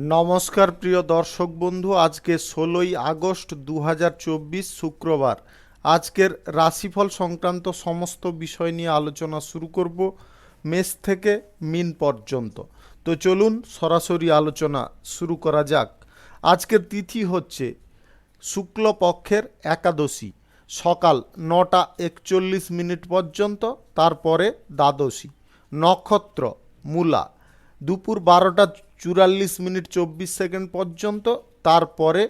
নমস্কার প্রিয় দর্শক বন্ধু, আজকে 16ই আগস্ট 2024 শুক্রবার। আজকের রাশিফল সংক্রান্ত সমস্ত বিষয় নিয়ে আলোচনা শুরু করব মেষ থেকে মিন পর্যন্ত। তো চলুন সরাসরি আলোচনা শুরু করা যাক। আজকের তিথি হচ্ছে শুক্লপক্ষের একাদশী, সকাল 9টা 41 পর্যন্ত, তারপরে দ্বাদশী। নক্ষত্র মূলা, দুপুর 12টা 44 পর্যন্ত, তারপরে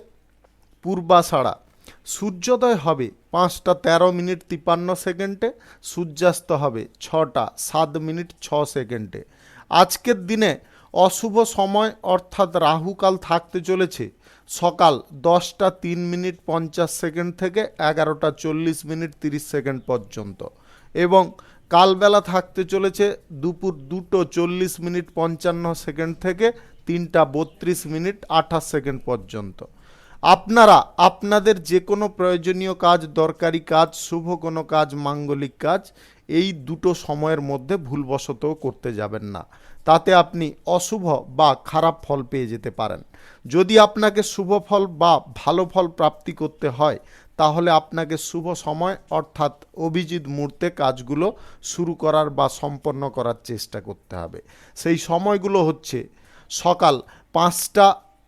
পূর্বাষাঢ়া। সূর্যোদয় হবে 5টা 13 সূর্যাস্ত হবে 6টা 7 আজকের দিনে অশুভ সময় অর্থাৎ রাহুকাল থাকতে চলেছে সকাল 10টা 3 থেকে 11টা 40 পর্যন্ত, এবং কালবেলা থাকতে চলেছে দুপুর 2টো 40 থেকে 3টা 32 পর্যন্ত। আপনারা আপনাদের যে কোনো প্রয়োজনীয় কাজ, দরকারি কাজ, শুভ কোনো কাজ, মাঙ্গলিক কাজ এই দুটো সময়ের মধ্যে ভুলবশত করতে যাবেন না, তাতে আপনি অশুভ বা খারাপ ফল পেয়ে যেতে পারেন। যদি আপনাকে শুভ ফল বা ভালো ফল প্রাপ্তি করতে হয় তাহলে আপনাকে শুভ সময় অর্থাৎ অভিজিৎ মুহূর্তে কাজগুলো শুরু করার বা সম্পন্ন করার চেষ্টা করতে হবে। সেই সময়গুলো হচ্ছে সকাল 5টা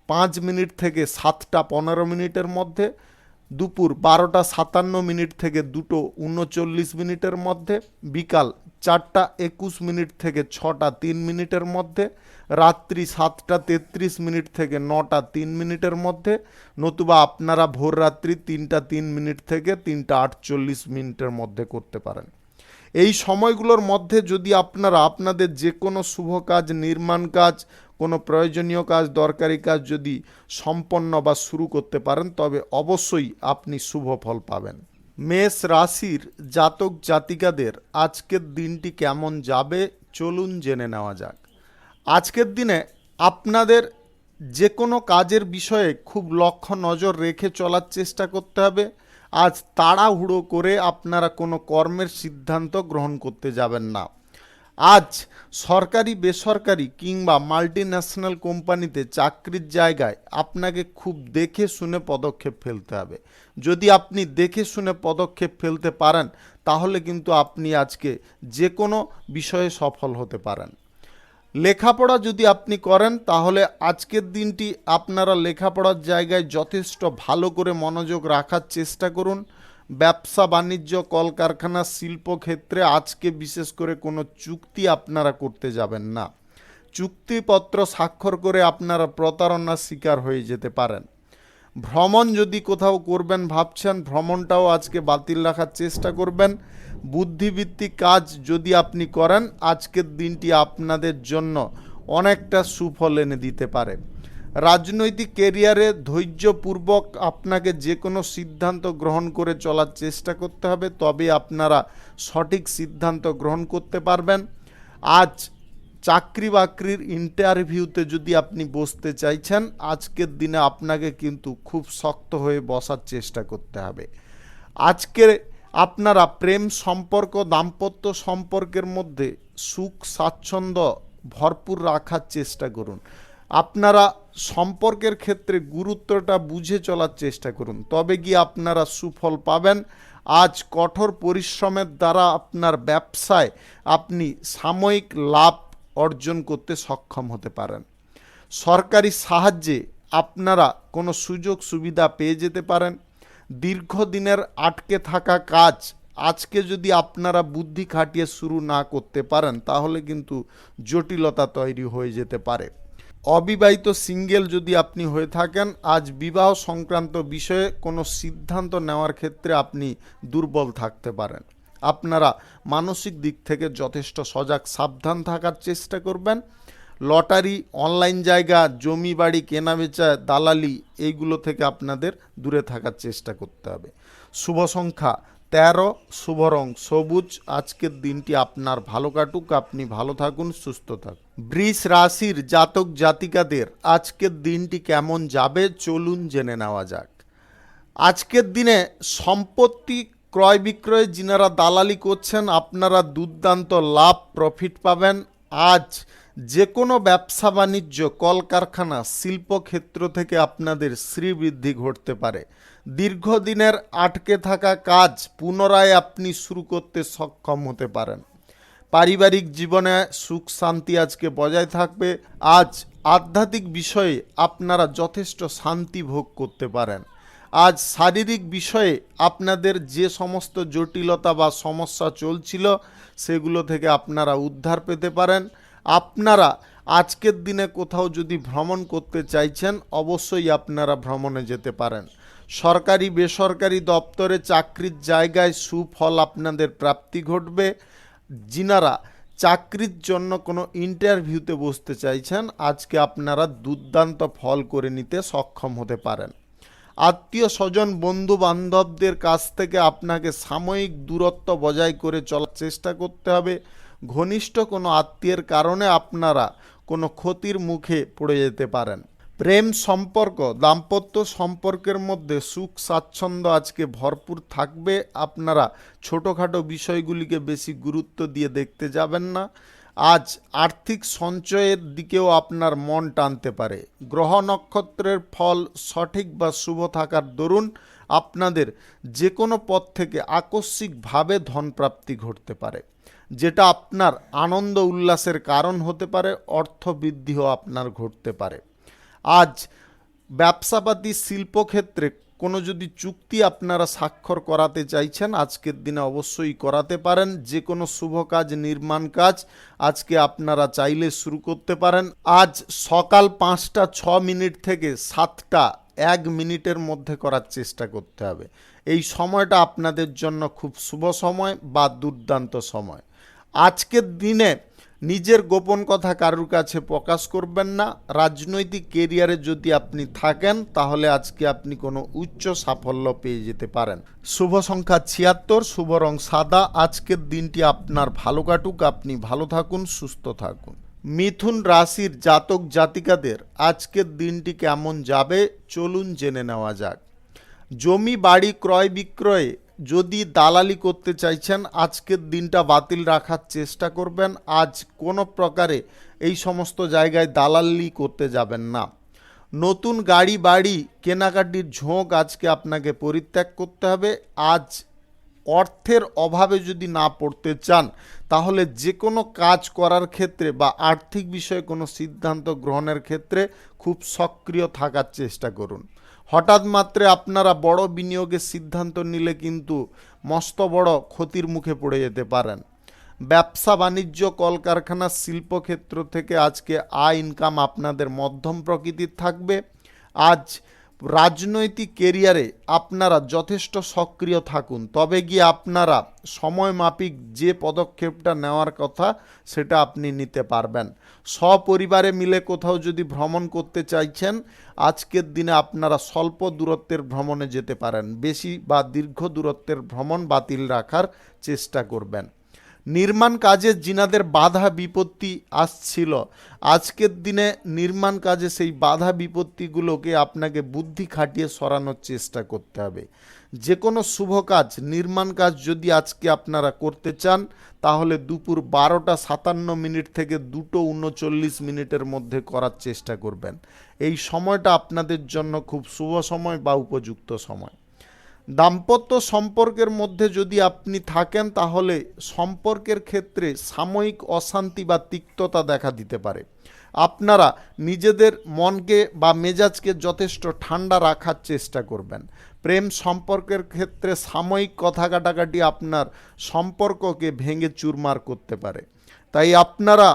5 থেকে 7টা 15 মধ্যে, দুপুর 12টা 57 থেকে 2টো 39 মধ্যে, বিকাল 4টা 21 থেকে 6টা 3 মধ্যে, রাত্রি 7টা 33 থেকে 9টা 3 মধ্যে, নতুবা আপনারা ভোর রাত্রি 3টা 3 থেকে 3টা 48 মধ্যে করতে পারেন। এই সময়গুলোর মধ্যে যদি আপনারা আপনাদের যে কোনো শুভ কাজ, নির্মাণ কাজ, কোনো প্রয়োজনীয় কাজ, দরকারি কাজ যদি সম্পন্ন বা শুরু করতে পারেন তবে অবশ্যই আপনি শুভ ফল পাবেন। মেষ রাশির জাতক জাতিকাদের আজকের দিনটি কেমন যাবে চলুন জেনে নেওয়া যাক। আজকের দিনে আপনাদের যে কোনো কাজের বিষয়ে খুব লক্ষ্য নজর রেখে চলার চেষ্টা করতে হবে। আজ তাড়াহুড়ো করে আপনারা কোনো কর্মের সিদ্ধান্ত গ্রহণ করতে যাবেন না। আজ সরকারি, বেসরকারি কিংবা মাল্টিন্যাশনাল কোম্পানিতে চাকরির জায়গায় আপনাকে খুব দেখে শুনে পদক্ষেপ ফেলতে হবে। যদি আপনি দেখে শুনে পদক্ষেপ ফেলতে পারেন তাহলে কিন্তু আপনি আজকে যে কোনো বিষয়ে সফল হতে পারেন। লেখাপড়া যদি আপনি করেন তাহলে আজকের দিনটি আপনারা লেখাপড়ার জায়গায় যথেষ্ট ভালো করে মনোযোগ রাখার চেষ্টা করুন। ব্যবসা বাণিজ্য, কলকারখানা, শিল্পক্ষেত্রে আজকে বিশেষ করে কোনো চুক্তি আপনারা করতে যাবেন না। চুক্তিপত্র স্বাক্ষর করে আপনারা প্রতারণার শিকার হয়ে যেতে পারেন। ভ্রমণ যদি কোথাও করবেন ভাবছেন, ভ্রমণটাও আজকে বাতিল রাখার চেষ্টা করবেন। বুদ্ধিভিত্তিক কাজ যদি আপনি করেন আজকের দিনটি আপনাদের জন্য অনেকটা সুফল এনে দিতে পারে। রাজনৈতিক কেরিয়ারে ধৈর্যপূর্বক আপনাকে যে কোনো সিদ্ধান্ত গ্রহণ করে চলার চেষ্টা করতে হবে, তবে আপনারা সঠিক সিদ্ধান্ত গ্রহণ করতে পারবেন। আজ চাকরি বাকরির ইন্টারভিউতে যদি আপনি বসতে চাইছেন আজকের দিনে আপনাকে কিন্তু খুব শক্ত হয়ে বসার চেষ্টা করতে হবে। আজকের আপনারা প্রেম সম্পর্ক, দাম্পত্য সম্পর্কের মধ্যে সুখ স্বাচ্ছন্দ্য ভরপুর রাখার চেষ্টা করুন। আপনারা সম্পর্কের ক্ষেত্রে গুরুত্বটা বুঝে চলার চেষ্টা করুন, তবে গিয়ে আপনারা সুফল পাবেন। আজ কঠোর পরিশ্রমের দ্বারা আপনার ব্যবসায় আপনি সাময়িক লাভ অর্জন করতে সক্ষম হতে পারেন। সরকারি সাহায্যে আপনারা কোনো সুযোগ সুবিধা পেয়ে যেতে পারেন। দীর্ঘদিনের আটকে থাকা কাজ আজকে যদি আপনারা বুদ্ধি খাটিয়ে শুরু না করতে পারেন তাহলে কিন্তু জটিলতা তৈরি হয়ে যেতে পারে। অবিবাহিত সিঙ্গেল যদি আপনি হয়ে থাকেন আজ বিবাহ সংক্রান্ত বিষয়ে কোনো সিদ্ধান্ত নেওয়ার ক্ষেত্রে আপনি দুর্বল থাকতে পারেন। আপনারা মানসিক দিক থেকে যথেষ্ট সজাগ সাবধান থাকার চেষ্টা করবেন। লটারি, অনলাইন জায়গা, জমি বাড়ি কেনাবেচা, দালালি এইগুলো থেকে আপনাদের দূরে থাকার চেষ্টা করতে হবে। শুভ সংখ্যা 13, শুভ রং সবুজ। আজকের দিনটি আপনার ভালো কাটুক, আপনি ভালো থাকুন, সুস্থ থাকুন। বৃষ রাশির জাতক জাতিকাদের আজকের দিনটি কেমন যাবে চলুন জেনে নেওয়া যাক। আজকের দিনে সম্পত্তি ক্রয় বিক্রয়ে যিনারা দালালি করছেন আপনারা দুর্দান্ত লাভ, প্রফিট পাবেন। আজ যে কোনো ব্যবসা বাণিজ্য, কলকারখানা, শিল্পক্ষেত্র থেকে আপনাদের শ্রীবৃদ্ধি ঘটতে পারে। দীর্ঘদিনের আটকে থাকা কাজ পুনরায় আপনি শুরু করতে সক্ষম হতে পারেন। পারিবারিক জীবনে সুখ শান্তি আজকে বজায় থাকবে। আজ আধ্যাত্মিক বিষয়ে আপনারা যথেষ্ট শান্তি ভোগ করতে পারেন। আজ শারীরিক বিষয়ে আপনাদের যে সমস্ত জটিলতা বা সমস্যা চলছিল সেগুলো থেকে আপনারা উদ্ধার পেতে পারেন। আপনারা আজকের দিনে কোথাও যদি ভ্রমণ করতে চাইছেন, অবশ্যই আপনারা ভ্রমণে যেতে পারেন। সরকারি বেসরকারি দপ্তরে চাকরির জায়গায় সুফল আপনাদের প্রাপ্তি ঘটবে। যিনারা চাকরির জন্য কোনো ইন্টারভিউতে বসতে চাইছেন, আজকে আপনারা দুর্দান্ত ফল করে নিতে সক্ষম হতে পারেন। আত্মীয় স্বজন বন্ধু বান্ধবদের কাছ থেকে আপনাকে সাময়িক দূরত্ব বজায় করে চলার চেষ্টা করতে হবে। ঘনিষ্ঠ কোনো আত্মীয়ের কারণে আপনারা কোনো ক্ষতির মুখে পড়ে যেতে পারেন। প্রেম সম্পর্ক, দাম্পত্য সম্পর্কের মধ্যে সুখ স্বাচ্ছন্দ্য আজকে ভরপুর থাকবে। আপনারা ছোটোখাটো বিষয়গুলিকে বেশি গুরুত্ব দিয়ে দেখতে যাবেন না। আজ আর্থিক সঞ্চয়ের দিকেও আপনার মন টানতে পারে। গ্রহ নক্ষত্রের ফল সঠিক বা শুভ থাকার দরুন আপনাদের যে কোনো পথ থেকে আকস্মিকভাবে ধনপ্রাপ্তি ঘটতে পারে, যেটা আপনার আনন্দ উল্লাসের কারণ হতে পারে। অর্থবৃদ্ধিও আপনার ঘটতে পারে। আজ ব্যবসাপাতি শিল্পক্ষেত্রে কোনো যদি চুক্তি আপনারা স্বাক্ষর করাতে চাইছেন, আজকের দিনে অবশ্যই করাতে পারেন। যে কোনো শুভ কাজ, নির্মাণ কাজ আজকে আপনারা চাইলে শুরু করতে পারেন। আজ সকাল 5টা 6 মিনিট থেকে 7টা 1 মিনিটের মধ্যে করার চেষ্টা করতে হবে। এই সময়টা আপনাদের জন্য খুব শুভ সময় বা দুর্দান্ত সময়। আজকের দিনে নিজের গোপন কথা কারুর কাছে প্রকাশ করবেন না। রাজনৈতিক কেরিয়ারে যদি আপনি থাকেন, তাহলে আজকে আপনি কোনো উচ্চ সাফল্য পেয়ে যেতে পারেন। শুভ সংখ্যা 76, শুভ রং সাদা। আজকের দিনটি আপনার ভালো কাটুক, আপনি ভালো থাকুন, সুস্থ থাকুন। মিথুন রাশির জাতক জাতিকাদের আজকের দিনটি কেমন যাবে চলুন জেনে নেওয়া যাক। জমি বাড়ি ক্রয় বিক্রয়ে যদি দালালি করতে চাইছেন, আজকের দিনটা বাতিল রাখার চেষ্টা করবেন। আজ কোনো প্রকারে এই সমস্ত জায়গায় দালালি করতে যাবেন না। নতুন গাড়ি বাড়ি কেনাকাটির ঝোঁক আজকে আপনাকে পরিত্যাগ করতে হবে। আজ অর্থের অভাবে যদি না পড়তে চান, তাহলে যে কোনো কাজ করার ক্ষেত্রে বা আর্থিক বিষয়ে কোনো সিদ্ধান্ত গ্রহণের ক্ষেত্রে খুব সক্রিয় থাকার চেষ্টা করুন। হঠাৎ মাত্রে আপনারা বড় বিনিয়োগের সিদ্ধান্ত নিলে কিন্তু মস্ত বড় ক্ষতির মুখে পড়ে যেতে পারেন। ব্যবসা বাণিজ্য, কলকারখানা, শিল্পক্ষেত্র থেকে আজকে আয় ইনকাম আপনাদের মধ্যম প্রকৃতির থাকবে। আজ রাজনৈতিক কেরিয়ারে আপনারা যথেষ্ট সক্রিয় থাকুন, তবে গিয়ে আপনারা সময় মাফিক যে পদক্ষেপটা নেওয়ার কথা সেটা আপনি নিতে পারবেন। সপরিবারে মিলে কোথাও যদি ভ্রমণ করতে চাইছেন, আজকের দিনে আপনারা স্বল্প দূরত্বের ভ্রমণে যেতে পারেন। বেশি বা দীর্ঘ দূরত্বের ভ্রমণ বাতিল রাখার চেষ্টা করবেন। নির্মাণ কাজে যিনাদের বাধা বিপত্তি আসছিল, আজকের দিনে নির্মাণ কাজে সেই বাধা বিপত্তিগুলোকে আপনাকে বুদ্ধি খাটিয়ে সরানোর চেষ্টা করতে হবে। যে কোনো শুভ কাজ, নির্মাণ কাজ যদি আজকে আপনারা করতে চান, তাহলে দুপুর 12টা 57 মিনিট থেকে 2টো 39 মিনিটের মধ্যে করার চেষ্টা করবেন। এই সময়টা আপনাদের জন্য খুব শুভ সময় বা উপযুক্ত সময়। দাম্পত্য সম্পর্কের মধ্যে যদি আপনি থাকেন, তাহলে সম্পর্কের ক্ষেত্রে সাময়িক অশান্তি বা তিক্ততা দেখা দিতে পারে। আপনারা নিজেদের মনকে বা মেজাজকে যথেষ্ট ঠান্ডা রাখার চেষ্টা করবেন। প্রেম সম্পর্কের ক্ষেত্রে সাময়িক কথা কাটাকাটি আপনার সম্পর্ককে ভেঙে চুরমার করতে পারে। তাই আপনারা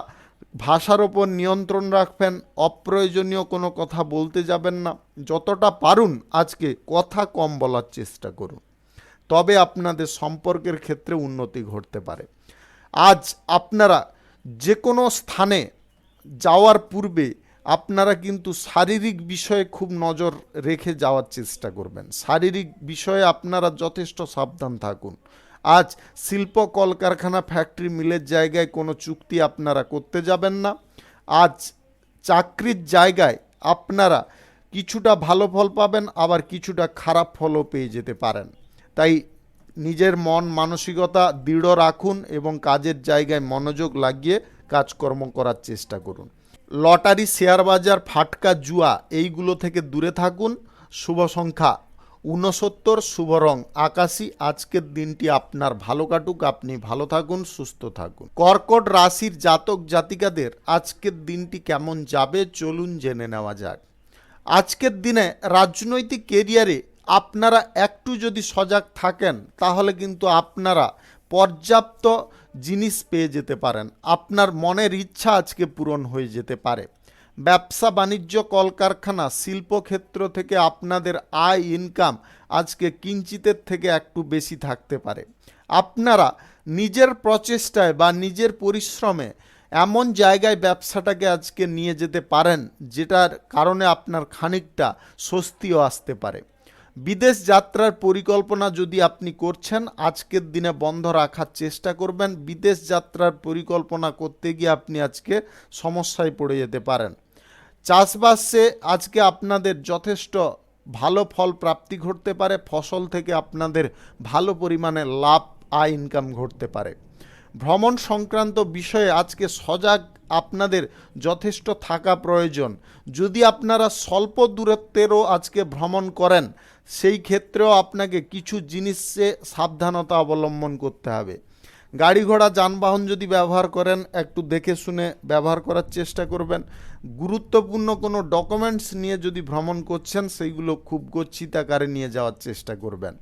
ভাষার ওপর নিয়ন্ত্রণ রাখবেন। অপ্রয়োজনীয় কোনো কথা বলতে যাবেন না। যতটা পারুন আজকে কথা কম বলার চেষ্টা করুন, তবে আপনাদের সম্পর্কের ক্ষেত্রে উন্নতি ঘটতে পারে। আজ আপনারা যে কোনো স্থানে যাওয়ার পূর্বে আপনারা কিন্তু শারীরিক বিষয়ে খুব নজর রেখে যাওয়ার চেষ্টা করবেন। শারীরিক বিষয়ে আপনারা যথেষ্ট সাবধান থাকুন। আজ শিল্প কলকারখানা ফ্যাক্টরি মিলের জায়গায় কোনো চুক্তি আপনারা করতে যাবেন না। আজ চাকরির জায়গায় আপনারা কিছুটা ভালো ফল পাবেন, আবার কিছুটা খারাপ ফলও পেয়ে যেতে পারেন। তাই নিজের মন মানসিকতা দৃঢ় রাখুন এবং কাজের জায়গায় মনোযোগ লাগিয়ে কাজকর্ম করার চেষ্টা করুন। লটারি, শেয়ার বাজার, ফাটকা, জুয়া এইগুলো থেকে দূরে থাকুন। শুভ সংখ্যা 69, শুভ রং আকাশী। আজকের দিনটি আপনার ভালো কাটুক, আপনি ভালো থাকুন, সুস্থ থাকুন। কর্কট রাশির জাতক জাতিকাদের আজকের দিনটি কেমন যাবে চলুন জেনে নেওয়া যাক। আজকের দিনে রাজনৈতিক কেরিয়ারে আপনারা একটু যদি সজাগ থাকেন তাহলে কিন্তু আপনারা পর্যাপ্ত জিনিস পেয়ে যেতে পারেন। আপনার মনের ইচ্ছা আজকে পূরণ হয়ে যেতে পারে। ব্যবসা বাণিজ্য, কলকারখানা, শিল্পক্ষেত্র থেকে আপনাদের আয় ইনকাম আজকে কিঞ্চিতের থেকে একটু বেশি থাকতে পারে। আপনারা নিজের প্রচেষ্টায় বা নিজের পরিশ্রমে এমন জায়গায় ব্যবসাটাকে আজকে নিয়ে যেতে পারেন যেটার কারণে আপনার খানিকটা স্বস্তিও আসতে পারে। বিদেশ যাত্রার পরিকল্পনা যদি আপনি করছেন আজকের দিনে বন্ধ রাখার চেষ্টা করবেন। বিদেশ যাত্রার পরিকল্পনা করতে গিয়ে আপনি আজকে সমস্যায় পড়ে যেতে পারেন। চাষবাসে আজকে আপনাদের যথেষ্ট ভালো ফল প্রাপ্তি ঘটতে পারে। ফসল থেকে আপনাদের ভালো পরিমাণে লাভ, আয় ইনকাম ঘটতে পারে। ভ্রমণ সংক্রান্ত বিষয়ে আজকে সজাগ আপনাদের যথেষ্ট থাকা প্রয়োজন। যদি আপনারা স্বল্প দূরত্বেরও আজকে ভ্রমণ করেন সেই ক্ষেত্রেও আপনাকে কিছু জিনিসে সাবধানতা অবলম্বন করতে হবে। গাড়ি ঘোড়া যানবাহন যদি ব্যবহার করেন একটু দেখে শুনে ব্যবহার করার চেষ্টা করবেন। গুরুত্বপূর্ণ কোনো ডকুমেন্টস নিয়ে যদি ভ্রমণ করছেন সেইগুলো খুব গচ্ছিত আকারে নিয়ে যাওয়ার চেষ্টা করবেন।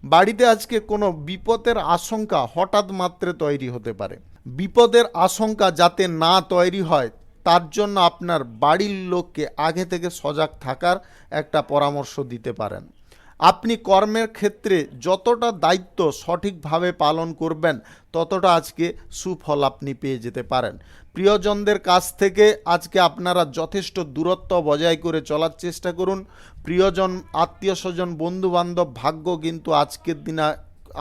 বাড়িতে আজকে কোনো বিপদের আশঙ্কা হঠাৎ মাত্রে তৈরি হতে পারে। বিপদের আশঙ্কা যাতে না তৈরি হয় তার জন্য আপনার বাড়ির লোককে আগে থেকে সজাগ থাকার একটা পরামর্শ দিতে পারেন। আপনি কর্মের ক্ষেত্রে যতটা দায়িত্ব সঠিকভাবে পালন করবেন ততটা আজকে সুফল আপনি পেয়ে যেতে পারেন। প্রিয়জনদের কাছ থেকে আজকে আপনারা যথেষ্ট দূরত্ব বজায় করে চলার চেষ্টা করুন। প্রিয়জন, আত্মীয় স্বজন, বন্ধুবান্ধব ভাগ্য কিন্তু আজকের দিনে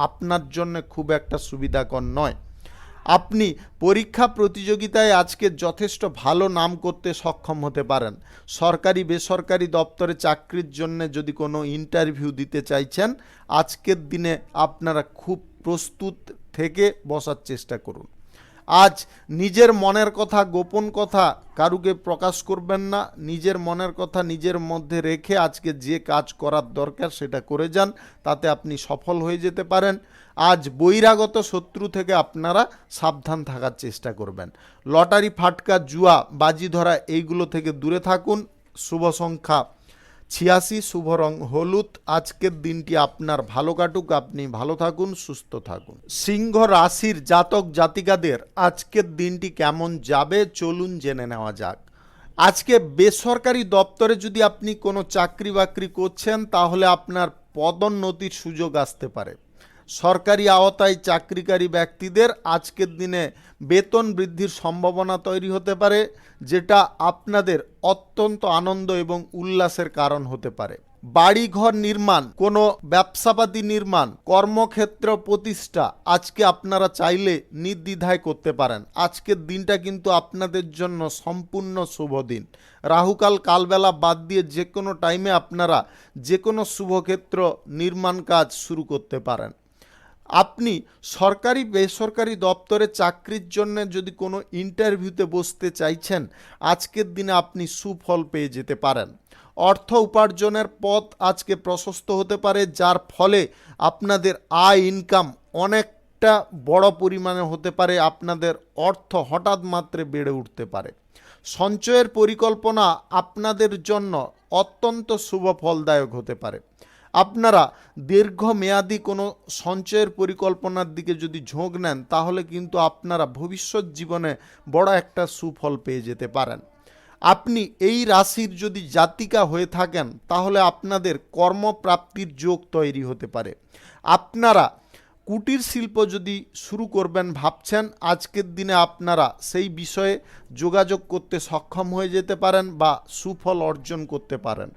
আপনার জন্য খুব একটা সুবিধাকর নয়। আপনি পরীক্ষা প্রতিযোগিতায় আজকে যথেষ্ট ভালো নাম করতে সক্ষম হতে পারেন। সরকারি বেসরকারি দপ্তরে চাকরির জন্য যদি কোনো ইন্টারভিউ দিতে চাইছেন আজকের দিনে আপনারা খুব প্রস্তুত থেকে বসার চেষ্টা করুন। আজ নিজের মনের কথা, গোপন কথা কারুকে প্রকাশ করবেন না। নিজের মনের কথা নিজের মধ্যে রেখে আজকে যে কাজ করার দরকার সেটা করে যান, তাতে আপনি সফল হয়ে যেতে পারেন। আজ বহিরাগত শত্রু থেকে আপনারা সাবধান থাকার চেষ্টা করবেন। লটারি, ফাটকা, জুয়া, বাজি ধরা এইগুলো থেকে দূরে থাকুন। শুভ সংখ্যা 86, শুভ রং হলুদ। আজকের দিনটি আপনার ভালো কাটুক, আপনি ভালো থাকুন, সুস্থ থাকুন। সিংহ রাশির জাতক জাতিকাদের আজকের দিনটি কেমন যাবে চলুন জেনে নেওয়া যাক। আজকে বেসরকারি দপ্তরে যদি আপনি কোনো চাকরি বাকরি করছেন তাহলে আপনার পদোন্নতির সুযোগ আসতে পারে। সরকারি আওতায় চাকরিকারী ব্যক্তিদের আজকের দিনে বেতন বৃদ্ধির সম্ভাবনা তৈরি হতে পারে, যেটা আপনাদের অত্যন্ত আনন্দ এবং উল্লাসের কারণ হতে পারে। বাড়িঘর নির্মাণ, কোনো ব্যবসাপাতি নির্মাণ, কর্মক্ষেত্র প্রতিষ্ঠা আজকে আপনারা চাইলে নির্দ্বিধায় করতে পারেন। আজকের দিনটা কিন্তু আপনাদের জন্য সম্পূর্ণ শুভ দিন। রাহুকাল কালবেলা বাদ দিয়ে যে কোনো টাইমে আপনারা যে কোনো শুভক্ষেত্র নির্মাণ কাজ শুরু করতে পারেন। আপনি সরকারি বেসরকারি দপ্তরে চাকরির জন্য যদি কোনো ইন্টারভিউতে বসতে চাইছেন আজকের দিনে আপনি সুফল পেয়ে যেতে পারেন। অর্থ উপার্জনের পথ আজকে প্রশস্ত হতে পারে, যার ফলে আপনাদের আয় ইনকাম অনেকটা বড় পরিমাণে হতে পারে। আপনাদের অর্থ হঠাৎ মাত্রে বেড়ে উঠতে পারে। সঞ্চয়ের পরিকল্পনা আপনাদের জন্য অত্যন্ত শুভ ফলদায়ক হতে পারে। আপনারা দীর্ঘমেয়াদী কোনো সঞ্চয়ের পরিকল্পনার দিকে যদি ঝোঁক নেন তাহলে কিন্তু আপনারা ভবিষ্যৎ জীবনে বড় একটা সুফল পেয়ে যেতে পারেন। আপনি এই রাশির যদি জাতিকা হয়ে থাকেন তাহলে আপনাদের কর্মপ্রাপ্তির যোগ তৈরি হতে পারে। আপনারা কুটির শিল্প যদি শুরু করবেন ভাবছেন আজকের দিনে আপনারা সেই বিষয়ে যোগাযোগ করতে সক্ষম হয়ে যেতে পারেন বা সুফল অর্জন করতে পারেন।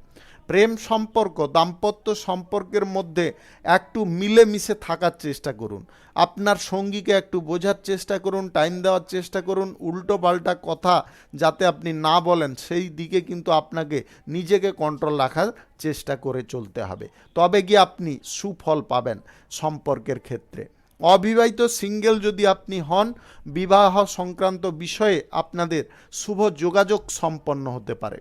প্রেম সম্পর্ক, দাম্পত্য সম্পর্কের মধ্যে একটু মিলেমিশে থাকার চেষ্টা করুন। আপনার সঙ্গীকে একটু বোঝার চেষ্টা করুন, টাইম দেওয়ার চেষ্টা করুন। উল্টো পাল্টা কথা যাতে আপনি না বলেন সেই দিকে কিন্তু আপনাকে নিজেকে কন্ট্রোল রাখার চেষ্টা করে চলতে হবে, তবে গিয়ে আপনি সুফল পাবেন সম্পর্কের ক্ষেত্রে। অবিবাহিত সিঙ্গেল যদি আপনি হন, বিবাহ সংক্রান্ত বিষয়ে আপনাদের শুভ যোগাযোগ সম্পন্ন হতে পারে।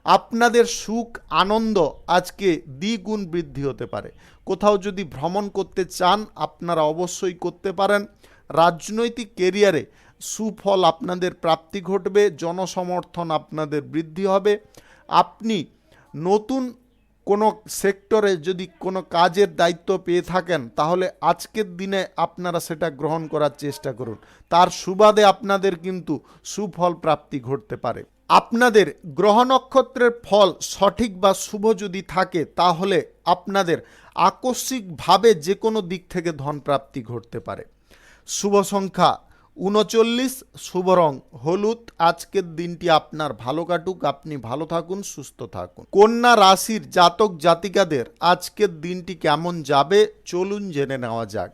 আপনাদের সুখ আনন্দ আজকে দ্বিগুণ বৃদ্ধি হতে পারে। কোথাও যদি ভ্রমণ করতে চান আপনারা অবশ্যই করতে পারেন। রাজনৈতিক কেরিয়ারে সুফল আপনাদের প্রাপ্তি ঘটবে, জনসমর্থন আপনাদের বৃদ্ধি হবে। আপনি নতুন কোনো সেক্টরে যদি কোনো কাজের দায়িত্ব পেয়ে থাকেন তাহলে আজকের দিনে আপনারা সেটা গ্রহণ করার চেষ্টা করুন, তার সুবাদে আপনাদের কিন্তু সুফল প্রাপ্তি ঘটতে পারে। আপনাদের গ্রহ নক্ষত্রের ফল সঠিক বা শুভ যদি থাকে তাহলে আপনাদের আকস্মিকভাবে যে কোনো দিক থেকে ধন প্রাপ্তি ঘটতে পারে। শুভ সংখ্যা ৩৯, শুভ রং হলুদ। আজকের দিনটি আপনার ভালো কাটুক, আপনি ভালো থাকুন, সুস্থ থাকুন। কন্যা রাশির জাতক জাতিকাদের আজকের দিনটি কেমন যাবে চলুন জেনে নেওয়া যাক।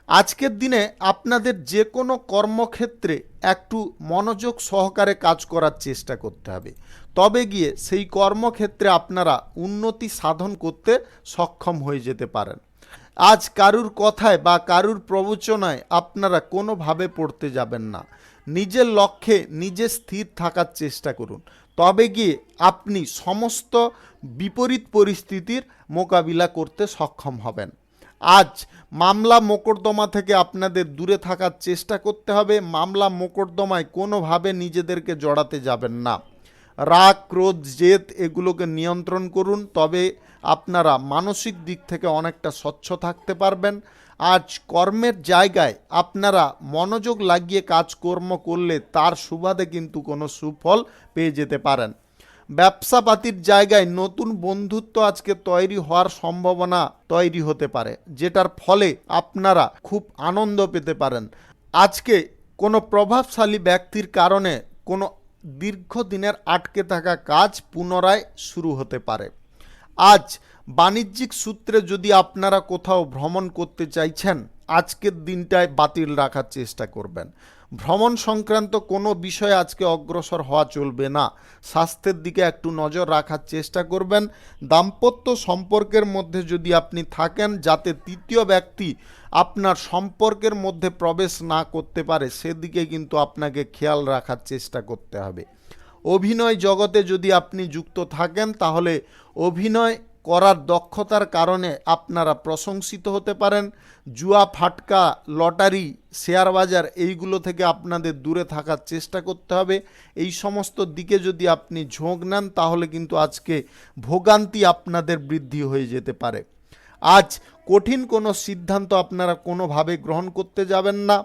আজকের দিনে আপনাদের যে কোনো কর্মক্ষেত্রে একটু মনোযোগ সহকারে কাজ করার চেষ্টা করতে হবে, তবে গিয়ে সেই কর্মক্ষেত্রে আপনারা উন্নতি সাধন করতে সক্ষম হয়ে যেতে পারেন। আজ কারুর কথায় বা কারুর প্রবচনায় আপনারা কোনোভাবে পড়তে যাবেন না, নিজের লক্ষ্যে নিজে স্থির থাকার চেষ্টা করুন, তবে গিয়ে আপনি সমস্ত বিপরীত পরিস্থিতির মোকাবিলা করতে সক্ষম হবেন। আজ মামলা মোকদ্দমা থেকে আপনাদের দূরে থাকার চেষ্টা করতে হবে। মামলা মোকদ্দমায় কোনোভাবে নিজেদেরকে জড়াতে যাবেন না। রাগ ক্রোধ জেদ এগুলোকে নিয়ন্ত্রণ করুন, তবে আপনারা মানসিক দিক থেকে অনেকটা স্বচ্ছ থাকতে পারবেন। আজ কর্মের জায়গায় আপনারা মনোযোগ লাগিয়ে কাজকর্ম করলে তার সুবাদে কিন্তু কোনো সুফল পেয়ে যেতে পারেন। ব্যবসাপাতির জায়গায় নতুন বন্ধুত্ব আজকে তৈরি হওয়ার সম্ভাবনা তৈরি হতে পারে, যেটার ফলে আপনারা খুব আনন্দ পেতে পারেন। আজকে কোনো প্রভাবশালী ব্যক্তির কারণে কোনো দীর্ঘদিনের আটকে থাকা কাজ পুনরায় শুরু হতে পারে। আজ বাণিজ্যিক সূত্রে যদি আপনারা কোথাও ভ্রমণ করতে চাইছেন, আজকের দিনটায় বাতিল রাখার চেষ্টা করবেন। ভ্রমণ সংক্রান্ত কোনো বিষয়ে আজকে অগ্রসর হওয়া চলবে না। স্বাস্থ্যের দিকে একটু নজর রাখার চেষ্টা করবেন। দাম্পত্য সম্পর্কের মধ্যে যদি আপনি থাকেন, যাতে তৃতীয় ব্যক্তি আপনার সম্পর্কের মধ্যে প্রবেশ না করতে পারে সেদিকে কিন্তু আপনাকে খেয়াল রাখার চেষ্টা করতে হবে। অভিনয় জগতে যদি আপনি যুক্ত থাকেন তাহলে অভিনয় করার দক্ষতার কারণে আপনারা প্রশংসিত হতে পারেন। জুয়া ফাটকা লটারি শেয়ার বাজার এইগুলো থেকে আপনাদের দূরে থাকার চেষ্টা করতে হবে। এই সমস্ত দিকে যদি আপনি ঝোঁক নেন তাহলে কিন্তু আজকে ভোগান্তি আপনাদের বৃদ্ধি হয়ে যেতে পারে। আজ কঠিন কোনো সিদ্ধান্ত আপনারা কোনোভাবে গ্রহণ করতে যাবেন না।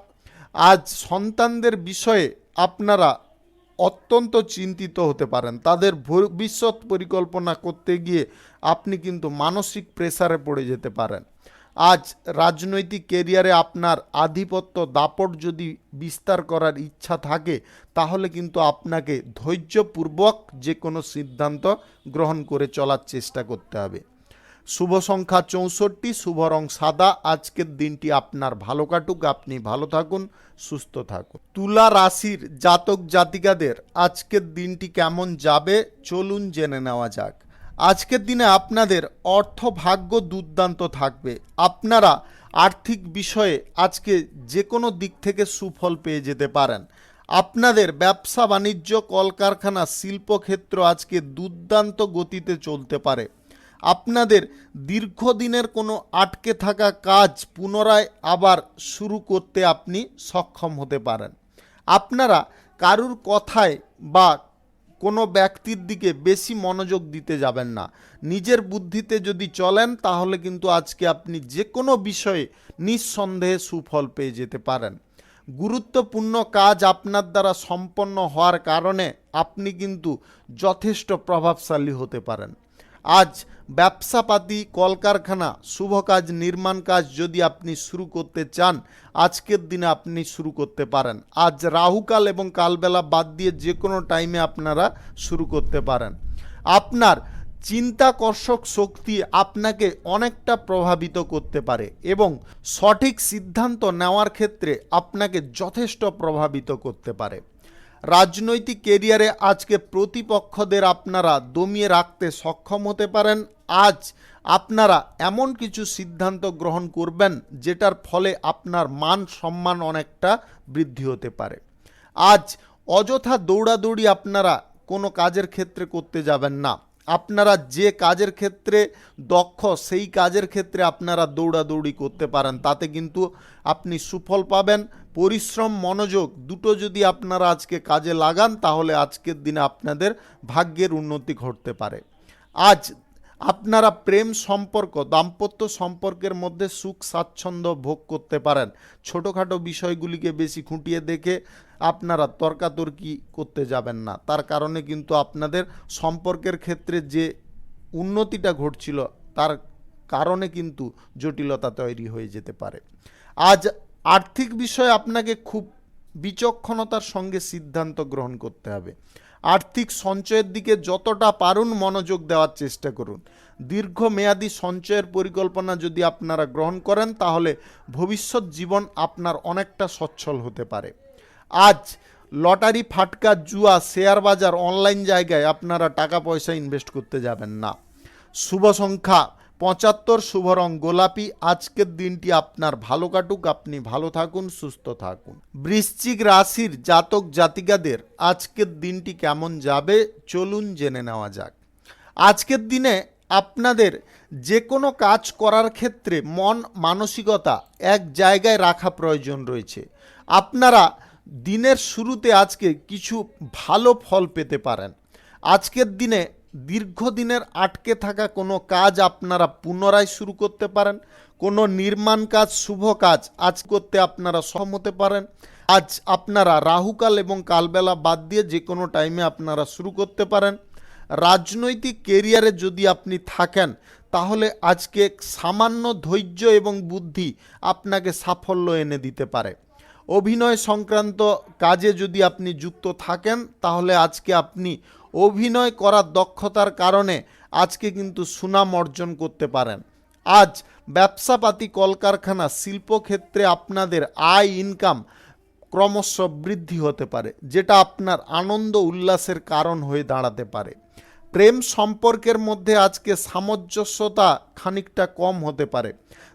আজ সন্তানদের বিষয়ে আপনারা অত্যন্ত চিন্তিত হতে পারেন। তাদের ভবিষ্যৎ পরিকল্পনা করতে গিয়ে আপনি কিন্তু মানসিক প্রেসারে পড়ে যেতে পারেন। আজ রাজনৈতিক কেরিয়ারে আপনার আধিপত্য দাপট যদি বিস্তার করার ইচ্ছা থাকে তাহলে কিন্তু আপনাকে ধৈর্যপূর্বক যে কোনো সিদ্ধান্ত গ্রহণ করে চলার চেষ্টা করতে হবে। শুভ সংখ্যা 64, শুভ রং সাদা। আজকের দিনটি আপনার ভালো কাটুক, আপনি ভালো থাকুন, সুস্থ থাকুন। তুলা রাশির জাতক জাতিকাদের আজকের দিনটি কেমন যাবে চলুন জেনে নেওয়া যাক। আজকের দিনে আপনাদের অর্থ ভাগ্য দুর্দান্ত থাকবে। আপনারা আর্থিক বিষয়ে আজকে যে কোনো দিক থেকে সুফল পেয়ে যেতে পারেন। আপনাদের ব্যবসা বাণিজ্য কলকারখানা শিল্পক্ষেত্র আজকে দুর্দান্ত গতিতে চলতে পারে। আপনাদের দীর্ঘদিনের কোনো আটকে থাকা কাজ পুনরায় আবার শুরু করতে আপনি সক্ষম হতে পারেন। আপনারা কারুর কথায় বা কোনো ব্যক্তির দিকে বেশি মনোযোগ দিতে যাবেন না। নিজের বুদ্ধিতে যদি চলেন তাহলে কিন্তু আজকে আপনি যে কোনো বিষয়ে নিঃসন্দেহে সুফল পেয়ে যেতে পারেন। গুরুত্বপূর্ণ কাজ আপনার দ্বারা সম্পন্ন হওয়ার কারণে আপনি কিন্তু যথেষ্ট প্রভাবশালী হতে পারেন। আজ ব্যবসাপাতি কলকারখানা শুভ কাজ নির্মাণ কাজ যদি আপনি শুরু করতে চান আজকের দিনে আপনি শুরু করতে পারেন। আজ রাহুকাল এবং কালবেলা বাদ দিয়ে যে কোনো টাইমে আপনারা শুরু করতে পারেন। আপনার চিন্তাকর্ষক শক্তি আপনাকে অনেকটা প্রভাবিত করতে পারে এবং সঠিক সিদ্ধান্ত নেওয়ার ক্ষেত্রে আপনাকে যথেষ্ট প্রভাবিত করতে পারে। রাজনৈতিক কেরিয়ারে আজকে প্রতিপক্ষদের আপনারা দমিয়ে রাখতে সক্ষম হতে পারেন। আজ আপনারা এমন কিছু সিদ্ধান্ত গ্রহণ করবেন যেটার ফলে আপনার মান সম্মান অনেকটা বৃদ্ধি হতে পারে। আজ অযথা দৌড়াদৌড়ি আপনারা কোনো কাজের ক্ষেত্রে করতে যাবেন না। আপনারা যে কাজের ক্ষেত্রে দক্ষ সেই কাজের ক্ষেত্রে আপনারা দৌড়াদৌড়ি করতে পারেন, তাতে কিন্তু আপনি সুফল পাবেন। পরিশ্রম মনোযোগ দুটো যদি আপনারা আজকে কাজে লাগান তাহলে আজকের দিনে আপনাদের ভাগ্যের উন্নতি ঘটতে পারে। আজ আপনারা প্রেম সম্পর্ক দাম্পত্য সম্পর্কের মধ্যে সুখ স্বাচ্ছন্দ্য ভোগ করতে পারেন। ছোটোখাটো বিষয়গুলিকে বেশি খুঁটিয়ে দেখে আপনারা তর্কাতর্কি করতে যাবেন না, তার কারণে কিন্তু আপনাদের সম্পর্কের ক্ষেত্রে যে উন্নতিটা ঘটছিল তার কারণে কিন্তু জটিলতা তৈরি হয়ে যেতে পারে। আজ আর্থিক বিষয়ে আপনাকে খুব বিচক্ষণতার সঙ্গে সিদ্ধান্ত গ্রহণ করতে হবে। আর্থিক সঞ্চয়ের দিকে যতটা পারুন মনোযোগ দেওয়ার চেষ্টা করুন। দীর্ঘমেয়াদী সঞ্চয়ের পরিকল্পনা যদি আপনারা গ্রহণ করেন তাহলে ভবিষ্যৎ জীবন আপনার অনেকটা সচ্ছল হতে পারে। আজ লটারি, ফাটকা, জুয়া, শেয়ার বাজার, অনলাইন জায়গায় আপনারা টাকা পয়সা ইনভেস্ট করতে যাবেন না। শুভ সংখ্যা 75, শুভ রং গোলাপি। আজকের দিনটি আপনার ভালো কাটুক, আপনি ভালো থাকুন, সুস্থ থাকুন। বৃশ্চিক রাশির জাতক জাতিকাদের আজকের দিনটি কেমন যাবে চলুন জেনে নেওয়া যাক। আজকের দিনে আপনাদের যে কোনো কাজ করার ক্ষেত্রে মন মানসিকতা এক জায়গায় রাখা প্রয়োজন রয়েছে। আপনারা দিনের শুরুতে আজকে কিছু ভালো ফল পেতে পারেন। আজকের দিনে দীর্ঘদিনের আটকে থাকা কোনো কাজ আপনারা পুনরায় শুরু করতে পারেন। কোনো নির্মাণ কাজ, শুভ কাজ আজ করতে আপনারা সক্ষম হতে পারেন। আজ আপনারা রাহুকাল এবং কালবেলা বাদ দিয়ে যে কোনো টাইমে আপনারা শুরু করতে পারেন। রাজনৈতিক কেরিয়ারে যদি আপনি থাকেন তাহলে আজকে সামান্য ধৈর্য এবং বুদ্ধি আপনাকে সাফল্য এনে দিতে পারে। অভিনয় সংক্রান্ত কাজে যদি আপনি যুক্ত থাকেন তাহলে আজকে আপনি অভিনয় করার দক্ষতার কারণে আজকে কিন্তু সুনাম অর্জন করতে পারেন। আজ ব্যবসাপাতি, কলকারখানা, শিল্পক্ষেত্রে আপনাদের আয় ইনকাম ক্রমশ বৃদ্ধি হতে পারে, যেটা আপনার আনন্দ উল্লাসের কারণ হয়ে দাঁড়াতে পারে। প্রেম সম্পর্কের মধ্যে আজকে সামঞ্জস্যতা খানিকটা কম হতে পারে।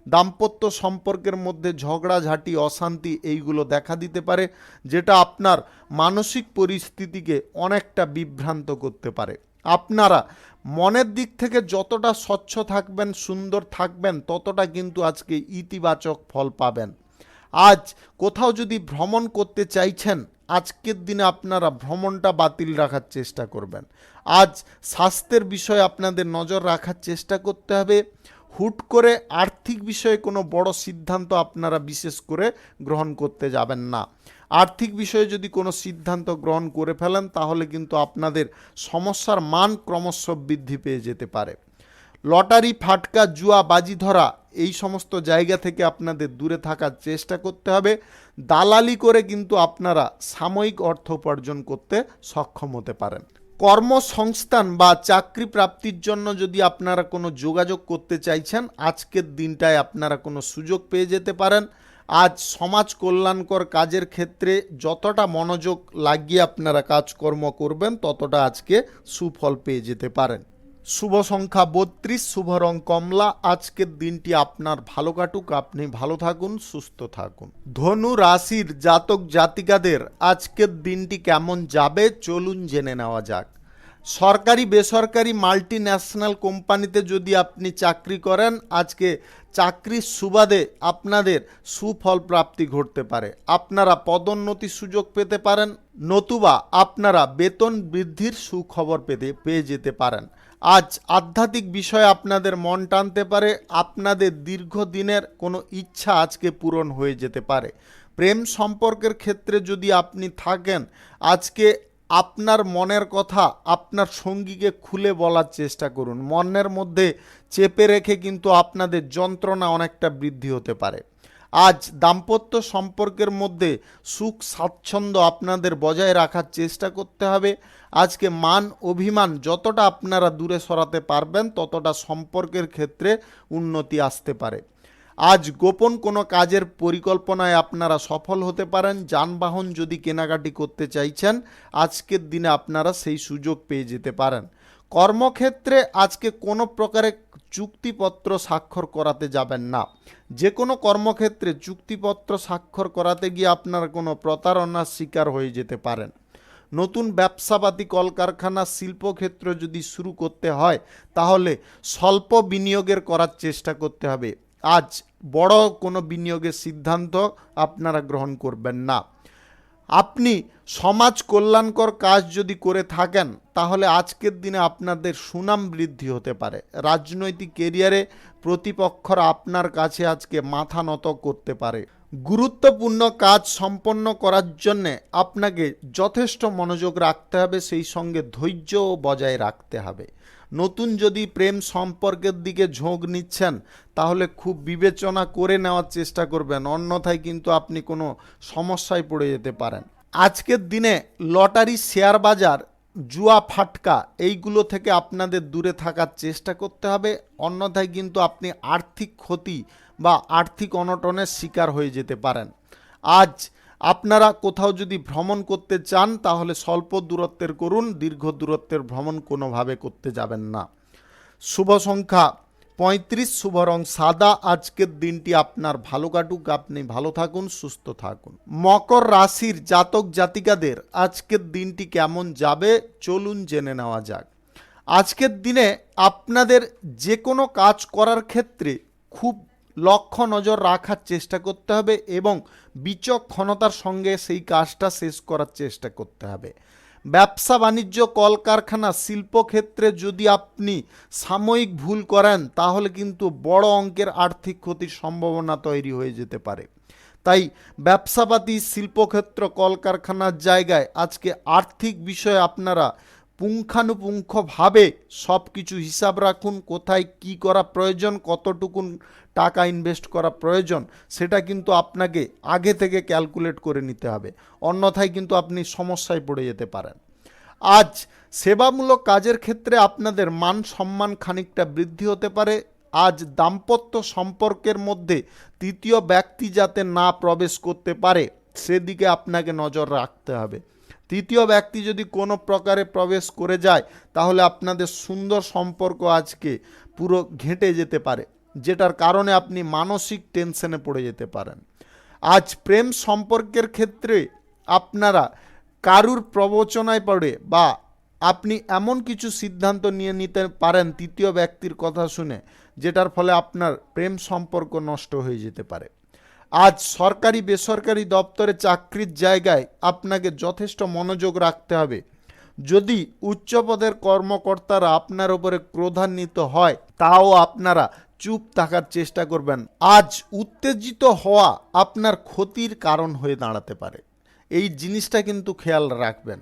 দাম্পত্য সম্পর্কের মধ্যে ঝগড়াঝাঁটি, অশান্তি এইগুলো দেখা দিতে পারে, যেটা আপনার মানসিক পরিস্থিতিকে অনেকটা বিভ্রান্ত করতে পারে। আপনারা মনের দিক থেকে যতটা স্বচ্ছ থাকবেন, সুন্দর থাকবেন, ততটা কিন্তু আজকে ইতিবাচক ফল পাবেন। আজ কোথাও যদি ভ্রমণ করতে চাইছেন আজকের দিনে আপনারা ভ্রমণটা বাতিল রাখার চেষ্টা করবেন। আজ স্বাস্থ্যের বিষয়ে আপনাদের নজর রাখার চেষ্টা করতে হবে। হুট করে আর্থিক বিষয়ে কোনো বড় সিদ্ধান্ত আপনারা বিশেষ করে গ্রহণ করতে যাবেন না। আর্থিক বিষয়ে যদি কোনো সিদ্ধান্ত গ্রহণ করে ফেলেন তাহলে কিন্তু আপনাদের সমস্যার মান ক্রমশ বৃদ্ধি পেয়ে যেতে পারে। লটারি, ফাটকা, জুয়া, বাজি ধরা এই সমস্ত জায়গা থেকে আপনাদের দূরে থাকার চেষ্টা করতে হবে। দালালি করে কিন্তু আপনারা সাময়িক অর্থ উপার্জন করতে সক্ষম হতে পারেন। কর্মসংস্থান বা চাকরি প্রাপ্তির জন্য যদি আপনারা কোনো যোগাযোগ করতে চাইছেন আজকের দিনটায় আপনারা কোনো সুযোগ পেয়ে যেতে পারেন। আজ সমাজ কল্যাণকর কাজের ক্ষেত্রে যতটা মনোযোগ লাগিয়ে আপনারা কাজকর্ম করবেন ততটা আজকে সুফল পেয়ে যেতে পারেন। শুভ সংখ্যা 32, শুভ রং কমলা। আজকের দিনটি আপনার ভালো কাটুক, আপনি ভালো থাকুন, সুস্থ থাকুন। ধনু রাশির জাতক জাতিকাদের আজকের দিনটি কেমন যাবে চলুন জেনে নেওয়া যাক। সরকারি, বেসরকারি, মাল্টি ন্যাশনাল কোম্পানিতে যদি আপনি চাকরি করেন আজকে চাকরির সুবাদে আপনাদের সুফল প্রাপ্তি ঘটতে পারে। আপনারা পদোন্নতির সুযোগ পেতে পারেন, নতুবা আপনারা বেতন বৃদ্ধির সুখবর পেয়ে যেতে পারেন। আজ আধ্যাত্মিক বিষয়ে আপনাদের মন টানতে পারে। আপনাদের দীর্ঘদিনের কোনো ইচ্ছা আজকে পূরণ হয়ে যেতে পারে। প্রেম সম্পর্কের ক্ষেত্রে যদি আপনি থাকেন আজকে আপনার মনের কথা আপনার সঙ্গীকে খুলে বলার চেষ্টা করুন। মনের মধ্যে চেপে রেখে কিন্তু আপনাদের যন্ত্রণা অনেকটা বৃদ্ধি হতে পারে। আজ দাম্পত্য সম্পর্কের মধ্যে সুখ স্বাচ্ছন্দ্য আপনাদের বজায় রাখার চেষ্টা করতে হবে। আজকে মান অভিমান যতটা আপনারা দূরে সরাতে পারবেন ততটা সম্পর্কের ক্ষেত্রে উন্নতি আসতে পারে। আজ গোপন কোনো কাজের পরিকল্পনায় আপনারা সফল হতে পারেন। যানবাহন যদি কেনাকাটি করতে চাইছেন, আজকের দিনে আপনারা সেই সুযোগ পেয়ে যেতে পারেন। কর্মক্ষেত্রে আজকে কোনো প্রকারে চুক্তিপত্র স্বাক্ষর করাতে যাবেন না। যে কোনো কর্মক্ষেত্রে চুক্তিপত্র স্বাক্ষর করাতে গিয়ে আপনারা কোনো প্রতারণার শিকার হয়ে যেতে পারেন। নতুন ব্যবসাপাতি কলকারখানা শিল্পক্ষেত্র যদি শুরু করতে হয়, তাহলে স্বল্প বিনিয়োগের করার চেষ্টা করতে হবে। আজ বড় কোনো বিনিয়োগের সিদ্ধান্ত আপনারা গ্রহণ করবেন না। আপনি সমাজ কল্যাণকর কাজ যদি করে থাকেন, তাহলে আজকের দিনে আপনাদের সুনাম বৃদ্ধি হতে পারে। রাজনৈতিক কেরিয়ারে প্রতিপক্ষরা আপনার কাছে আজকে মাথা নত করতে পারে। গুরুত্বপূর্ণ কাজ সম্পন্ন করার জন্যে আপনাকে যথেষ্ট মনোযোগ রাখতে হবে, সেই সঙ্গে ধৈর্যও বজায় রাখতে হবে। নতুন যদি প্রেম সম্পর্কের দিকে ঝোঁক নিচ্ছেন, তাহলে খুব বিবেচনা করে নেওয়ার চেষ্টা করবেন, অন্যথায় কিন্তু আপনি কোনো সমস্যায় পড়ে যেতে পারেন। আজকের দিনে লটারি, শেয়ার বাজার, জুয়া, ফাটকা এইগুলো থেকে আপনাদের দূরে থাকার চেষ্টা করতে হবে, অন্যথায় কিন্তু আপনি আর্থিক ক্ষতি বা আর্থিক অনটনের শিকার হয়ে যেতে পারেন। আজ আপনারা কোথাও যদি ভ্রমণ করতে চান, তাহলে স্বল্প দূরত্বের করুন, দীর্ঘ দূরত্বের ভ্রমণ কোনোভাবে করতে যাবেন না। শুভ সংখ্যা 35, শুভ রং সাদা। আজকের দিনটি আপনার ভালো কাটুক, আপনি ভালো থাকুন, সুস্থ থাকুন। মকর রাশির জাতক জাতিকাদের আজকের দিনটি কেমন যাবে চলুন জেনে নেওয়া যাক। আজকের দিনে আপনাদের যে কোনো কাজ করার ক্ষেত্রে খুব লক্ষ্য নজর রাখার চেষ্টা করতে হবে এবং বিচক্ষণতার সঙ্গে সেই কাজটা শেষ করার চেষ্টা করতে হবে। ব্যবসা বাণিজ্য, কলকারখানা, শিল্পক্ষেত্রে যদি আপনি সাময়িক ভুল করেন, তাহলে কিন্তু বড় অঙ্কের আর্থিক ক্ষতির সম্ভাবনা তৈরি হয়ে যেতে পারে। তাই ব্যবসাপাতি, শিল্পক্ষেত্র, কলকারখানার জায়গায় আজকে আর্থিক বিষয়ে আপনারা পুঙ্খানুপুঙ্খভাবে সব কিছু হিসাব রাখুন। কোথায় কি করা প্রয়োজন, কতটুকু টাকা ইনভেস্ট করা প্রয়োজন, সেটা কিন্তু আপনাকে আগে থেকে ক্যালকুলেট করে নিতে হবে, অন্যথায় কিন্তু আপনি সমস্যায় পড়ে যেতে পারেন। আজ সেবামূলক কাজের ক্ষেত্রে আপনাদের মান সম্মান খানিকটা বৃদ্ধি হতে পারে। আজ দাম্পত্য সম্পর্কের মধ্যে তৃতীয় ব্যক্তি যাতে না প্রবেশ করতে পারে, সেদিকে আপনাকে নজর রাখতে হবে। তৃতীয় ব্যক্তি যদি কোনো প্রকারে প্রবেশ করে যায়, তাহলে আপনাদের সুন্দর সম্পর্ক আজকে পুরো ঘেঁটে যেতে পারে, যেটার কারণে আপনি মানসিক টেনশনে পড়ে যেতে পারেন। আজ প্রেম সম্পর্কের ক্ষেত্রে আপনারা কারুর প্রবচনায় পড়ে বা আপনি এমন কিছু সিদ্ধান্ত নিয়ে নিতে পারেন তৃতীয় ব্যক্তির কথা শুনে, যেটার ফলে আপনার প্রেম সম্পর্ক নষ্ট হয়ে যেতে পারে। আজ সরকারি বেসরকারি দপ্তরে চাকরির জায়গায় আপনাকে যথেষ্ট মনোযোগ রাখতে হবে। যদি উচ্চপদের কর্মকর্তারা আপনার উপরে ক্রোধান্বিত হয়, তাও আপনারা চুপ থাকার চেষ্টা করবেন। আজ উত্তেজিত হওয়া আপনার ক্ষতির কারণ হয়ে দাঁড়াতে পারে, এই জিনিসটা কিন্তু খেয়াল রাখবেন।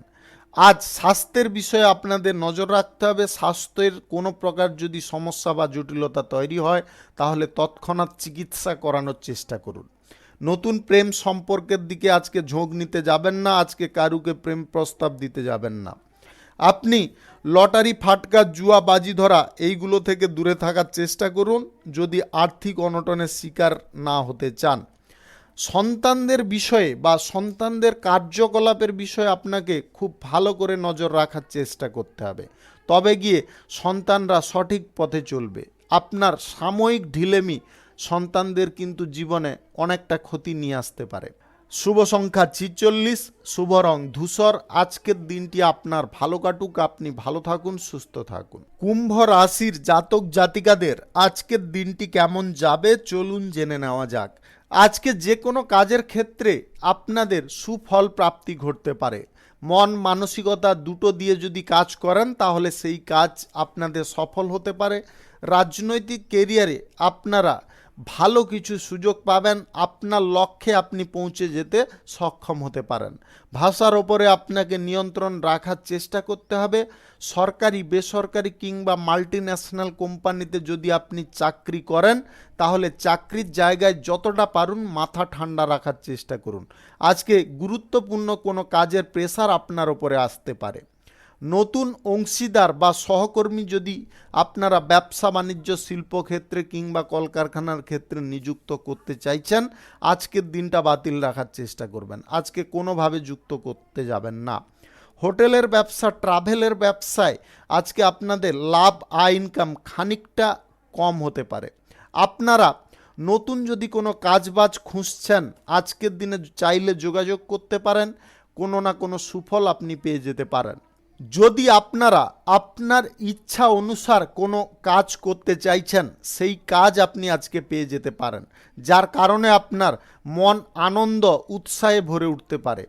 আজ স্বাস্থ্যের বিষয়ে আপনাদের নজর রাখতে হবে। স্বাস্থ্যের কোনো প্রকার যদি সমস্যা বা জটিলতা তৈরি হয়, তাহলে তৎক্ষণাৎ চিকিৎসা করানোর চেষ্টা করুন। নতুন প্রেম সম্পর্কের দিকে আজকে ঝোঁক নিতে যাবেন না, আজকে কারুকে প্রেম প্রস্তাব দিতে যাবেন না। আপনি লটারি, ফাটকা, জুয়া, বাজি ধরা এইগুলো থেকে দূরে থাকার চেষ্টা করুন, যদি আর্থিক অনটনের শিকার না হতে চান। সন্তানদের বিষয়ে বা সন্তানদের কার্যকলাপের বিষয়ে আপনাকে খুব ভালো করে নজর রাখার চেষ্টা করতে হবে, তবে গিয়ে সন্তানরা সঠিক পথে চলবে। আপনার সাময়িক ঢিলেমি সন্তানদের কিন্তু জীবনে অনেকটা ক্ষতি নিয়ে আসতে পারে। শুভ সংখ্যা 46, শুভ রং ধূসর। আজকের দিনটি আপনার ভালো কাটুক, আপনি ভালো থাকুন, সুস্থ থাকুন। কুম্ভ রাশির জাতক জাতিকাদের আজকের দিনটি কেমন যাবে চলুন জেনে নেওয়া যাক। আজকে যে কোনো কাজের ক্ষেত্রে আপনাদের সুফল প্রাপ্তি ঘটতে পারে। মন মানসিকতা দুটো দিয়ে যদি কাজ করেন, তাহলে সেই কাজ আপনাদের সফল হতে পারে। রাজনৈতিক কেরিয়ারে আপনারা ভালো কিছু সুযোগ পাবেন, আপনার লক্ষ্যে আপনি পৌঁছে যেতে সক্ষম হতে পারেন। ভাষার ওপরে আপনাকে নিয়ন্ত্রণ রাখার চেষ্টা করতে হবে। সরকারি, বেসরকারি কিংবা মাল্টিন্যাশনাল কোম্পানিতে যদি আপনি চাকরি করেন, তাহলে চাকরির জায়গায় যতটা পারুন মাথা ঠান্ডা রাখার চেষ্টা করুন। আজকে গুরুত্বপূর্ণ কোনো কাজের প্রেসার আপনার ওপরে আসতে পারে। নতুন অংশীদার বা সহকর্মী যদি আপনারা ব্যবসা বাণিজ্য শিল্পক্ষেত্রে কিংবা কলকারখানার ক্ষেত্রে নিযুক্ত করতে চাইছেন, আজকের দিনটা বাতিল রাখার চেষ্টা করবেন। আজকে কোনোভাবে যুক্ত করতে যাবেন না। হোটেলের ব্যবসা, ট্রাভেলের ব্যবসায় আজকে আপনাদের লাভ আয় ইনকাম খানিকটা কম হতে পারে। আপনারা নতুন যদি কোনো কাজবাজ খুঁজছেন, আজকের দিনে চাইলে যোগাযোগ করতে পারেন, কোনো না কোনো সুফল আপনি পেয়ে যেতে পারেন। যদি আপনারা আপনার ইচ্ছা অনুসার কোনো কাজ করতে চাইছেন, সেই কাজ আপনি আজকে পেয়ে যেতে পারেন, যার কারণে আপনার মন আনন্দ উৎসাহে ভরে উঠতে পারে।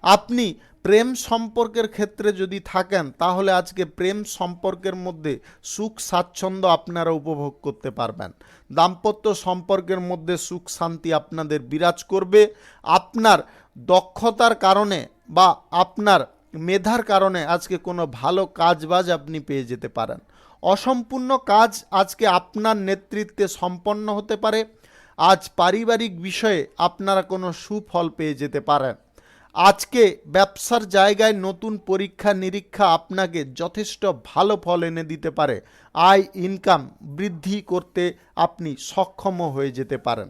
আপনি প্রেম সম্পর্কের ক্ষেত্রে যদি থাকেন, তাহলে আজকে প্রেম সম্পর্কের মধ্যে সুখ স্বাচ্ছন্দ্য আপনারা উপভোগ করতে পারবেন। দাম্পত্য সম্পর্কের মধ্যে সুখ শান্তি আপনাদের বিরাজ করবে। আপনার দক্ষতার কারণে বা আপনার মেধার কারণে আজকে কোনো ভালো কাজবাজ আপনি পেয়ে যেতে পারেন। অসম্পূর্ণ কাজ আজকে আপনার নেতৃত্বে সম্পন্ন হতে পারে। আজ পারিবারিক বিষয়ে আপনারা কোনো সুফল পেয়ে যেতে পারেন। আজকে ব্যবসার জায়গায় নতুন পরীক্ষা নিরীক্ষা আপনাকে যথেষ্ট ভালো ফল এনে দিতে পারে। আয় ইনকাম বৃদ্ধি করতে আপনি সক্ষম হয়ে যেতে পারেন।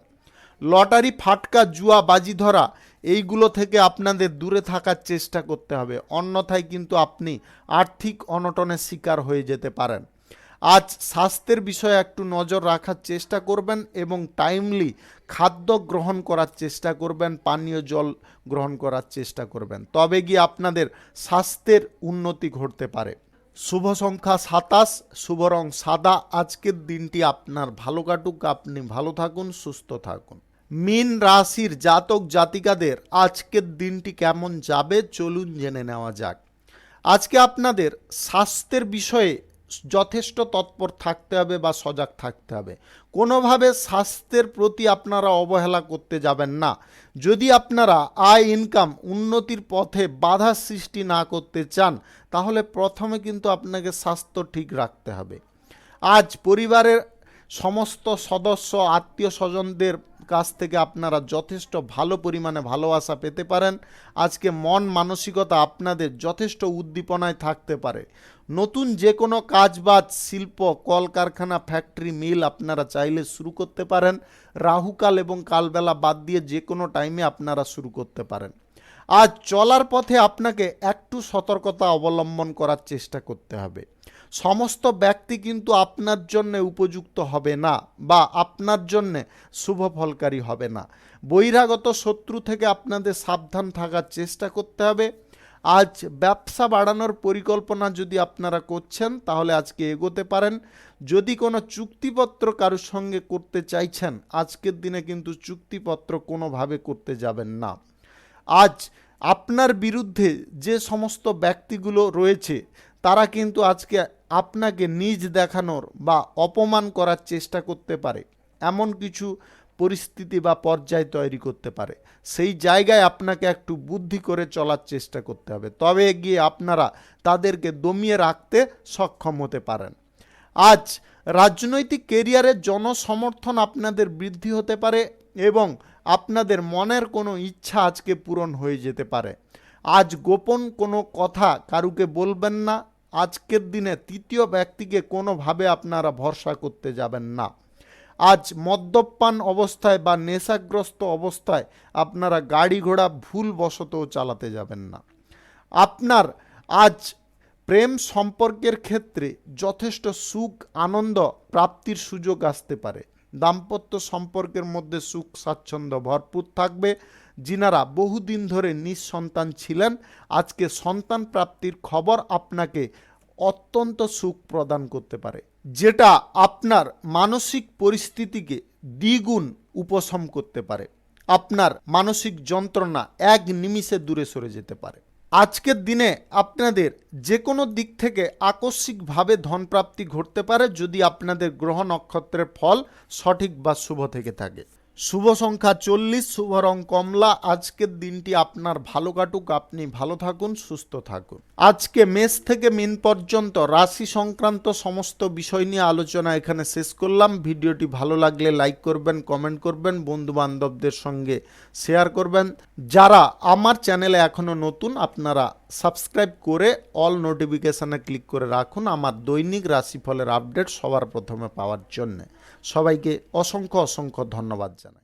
লটারি, ফাটকা, জুয়া, বাজি ধরা এইগুলো থেকে আপনাদের দূরে থাকার চেষ্টা করতে হবে, অন্যথায় কিন্তু আপনি আর্থিক অনটনের শিকার হয়ে যেতে পারেন। আজ স্বাস্থ্যের বিষয়ে একটু নজর রাখার চেষ্টা করবেন এবং টাইমলি খাদ্য গ্রহণ করার চেষ্টা করবেন, পানীয় জল গ্রহণ করার চেষ্টা করবেন, তবে গিয়ে আপনাদের স্বাস্থ্যের উন্নতি ঘটতে পারে। শুভ সংখ্যা 27, শুভ রং সাদা। আজকের দিনটি আপনার ভালো কাটুক, আপনি ভালো থাকুন, সুস্থ থাকুন। মীন রাশির জাতক জাতিকাদের আজকের দিনটি কেমন যাবে চলুন জেনে নেওয়া যাক। আজকে আপনাদের স্বাস্থ্যের বিষয়ে যথেষ্ট তৎপর থাকতে হবে বা সজাগ থাকতে হবে। কোনোভাবে স্বাস্থ্যের প্রতি আপনারা অবহেলা করতে যাবেন না। যদি আপনারা আয় ইনকাম উন্নতির পথে বাধা সৃষ্টি না করতে চান, তাহলে প্রথমে কিন্তু আপনাকে স্বাস্থ্য ঠিক রাখতে হবে। আজ পরিবারের সমস্ত সদস্য আত্মীয় স্বজনদের কাছ থেকে আপনারা যথেষ্ট ভালো পরিমাণে ভালোবাসা পেতে পারেন। আজকে মন মানসিকতা আপনাদের যথেষ্ট উদ্দীপনায় থাকতে পারে। নতুন যে কোনো কাজবাজ, শিল্প, কলকারখানা, ফ্যাক্টরি, মিল আপনারা চাইলে শুরু করতে পারেন। রাহুকাল এবং কালবেলা বাদ দিয়ে যে কোনো টাইমে আপনারা শুরু করতে পারেন। আজ চলার পথে আপনাকে একটু সতর্কতা অবলম্বন করার চেষ্টা করতে হবে। সমস্ত ব্যক্তি কিন্তু আপনার জন্য উপযুক্ত হবে না বা আপনার জন্য শুভ ফলকারী হবে না। বহিরাগত শত্রু থেকে আপনাদের সাবধান থাকার চেষ্টা করতে হবে। আজ ব্যবসা বাড়ানোর পরিকল্পনা যদি আপনারা করছেন, তাহলে আজকে এগোতে পারেন। যদি কোনো চুক্তিপত্র কারোর সঙ্গে করতে চাইছেন, আজকের দিনে কিন্তু চুক্তিপত্র কোনোভাবে করতে যাবেন না। আজ আপনার বিরুদ্ধে যে সমস্ত ব্যক্তিগুলো রয়েছে, তারা কিন্তু আজকে আপনাকে নিজ দেখানোর বা অপমান করার চেষ্টা করতে পারে। এমন কিছু পরিস্থিতি বা পর্যায় তৈরি করতে পারে। সেই জায়গায় আপনাকে একটু বুদ্ধি করে চলার চেষ্টা করতে হবে, তবে গিয়ে আপনারা তাদেরকে দমিয়ে রাখতে সক্ষম হতে পারেন। আজ রাজনৈতিক কেরিয়ারে জনসমর্থন আপনাদের বৃদ্ধি হতে পারে এবং আপনাদের মনের কোনো ইচ্ছা আজকে পূরণ হয়ে যেতে পারে। আজ গোপন কোনো কথা কারুকে বলবেন না। আজকের দিনে তৃতীয় ব্যক্তিকে কোনোভাবে আপনারা ভরসা করতে যাবেন না। আজ মদ্যপান অবস্থায় বা নেশাগ্রস্ত অবস্থায় আপনারা গাড়ি ঘোড়া ভুলবশতও চালাতে যাবেন না। আপনার আজ প্রেম সম্পর্কের ক্ষেত্রে যথেষ্ট সুখ আনন্দ প্রাপ্তির সুযোগ আসতে পারে। দাম্পত্য সম্পর্কের মধ্যে সুখ স্বাচ্ছন্দ্য ভরপুর থাকবে। যিনারা বহুদিন ধরে নিঃসন্তান ছিলেন, আজকে সন্তান প্রাপ্তির খবর আপনাকে অত্যন্ত সুখ প্রদান করতে পারে, যেটা আপনার মানসিক পরিস্থিতিকে দ্বিগুণ উপশম করতে পারে। আপনার মানসিক যন্ত্রণা এক নিমিষে দূরে সরে যেতে পারে। আজকের দিনে আপনাদের যে কোনো দিক থেকে আকস্মিকভাবে ধনপ্রাপ্তি ঘটতে পারে, যদি আপনাদের গ্রহ নক্ষত্রের ফল সঠিক বা শুভ থেকে থাকে। শুভ সংখ্যা 40, শুভ রং কমলা। আজকের দিনটি আপনার ভালো কাটুক, আপনি ভালো থাকুন, সুস্থ থাকুন। আজকে মেষ থেকে মীন পর্যন্ত রাশি সংক্রান্ত সমস্ত বিষয় নিয়ে আলোচনা এখানে শেষ করলাম। ভিডিওটি ভালো লাগলে লাইক করবেন, কমেন্ট করবেন, বন্ধু বান্ধবদের সঙ্গে শেয়ার করবেন। যারা আমার চ্যানেলে এখনো নতুন, আপনারা সাবস্ক্রাইব করে অল নোটিফিকেশানে ক্লিক করে রাখুন আমার দৈনিক রাশিফলের আপডেট সবার প্রথমে পাওয়ার জন্যে। সবাইকে অসংখ্য অসংখ্য ধন্যবাদ জানাই।